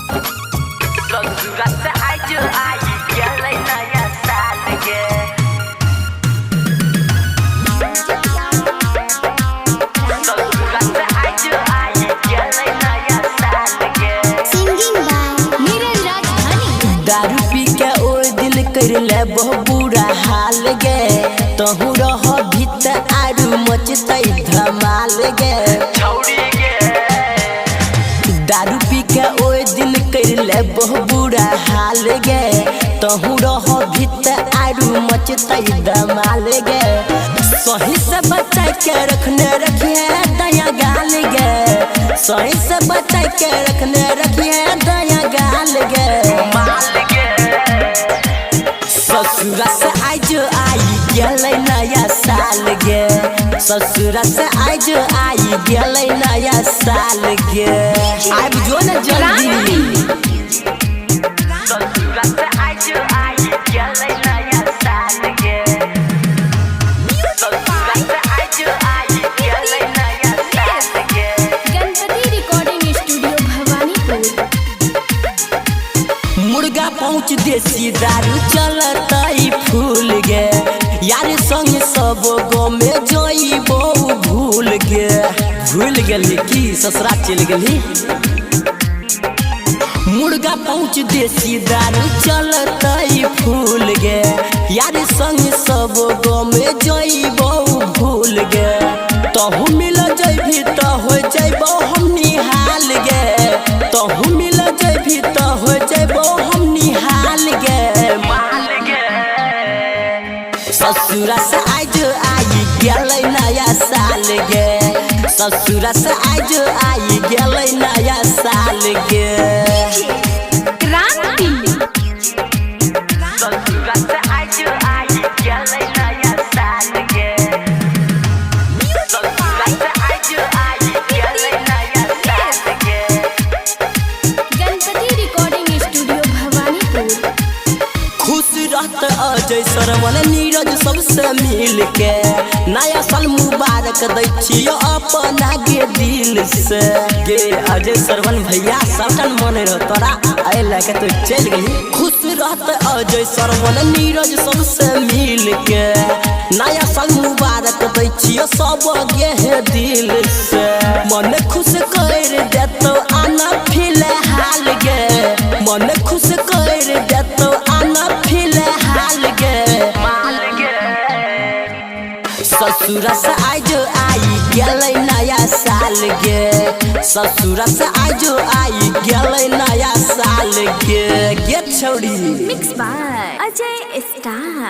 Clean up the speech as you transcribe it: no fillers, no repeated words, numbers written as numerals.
ससुरा से आज आई गेलै नया साल गे। ससुरा से आज आई गेलै नया साल गे। सिंगिंग बाय नीरज राजधानी। दारू पी के ओ दिन कर ले बहुत बुरा हाल गे। तहू रह भीतर आरू मचतै धमाल गे। छौड़ी गे दारू पी के ओ दिन कर ले बहुत बुरा हाल गे। तहू रह भीतर आरू मचतै धमाल गे। सही से बचा के रखने रखिए दया गाल गे। सही से बचा के रखने रखिए दया गाल गे। माल गे ससुरा से आज आई गेलै नया साल गे। ससुरा से आज आई गेलै नया साल गे। आबि जो न जल्दी। ससुरा से आज आई गेलै नया साल गे। ससुरा से आज आई गेलै नया साल गे। Ganpati recording studio Bhawanipur. मुर्गा पहुँच देसी दारू चलतै फूल गे। यार संग सब गाँव में जइबो भूल गे। भूल गेली की ससुरा चल गेली। मुर्गा पहुँच देसी दारू चलतै फूल गे। यार संग सब गाँव में जइबो भूल गे। तहू मिल जइभी त हो जइबो हम निहाल गे। तहू मिल जइभी त हो जइबो हम निहाल गे। माल गे ससुरा से आज आई गेलै नया साल गे। ससुरा से आज आई गेलै नया साल गे। क्रांति। ससुरा से आज आई गेलै नया साल गे। ससुरा से आज आई गेलै नया साल गे। Ganpati recording studio Bhawanipur. खुश रहत अजय सरवन नीरज सबसे मिल के। नया साल मुबारक दै छियो अपना गे दिल से गे। अजय सरवन भैया सबटन मन रह तोरा अय लेके तू चल गई। खुश रहत अजय सरवन नीरज सबसे मिल के। नया साल मुबारक दै छियो सब गे दिल से। मन खुश कर देतो आना फिलहाल गे। मन खुश कर देतो आना फिलहाल गे। माल गे ससुरा से आज आई गेलै नया साल गे। ससुरा से आज आई गेलै नया साल गे। गे छौड़ी मिक्स बाय अजय स्टार।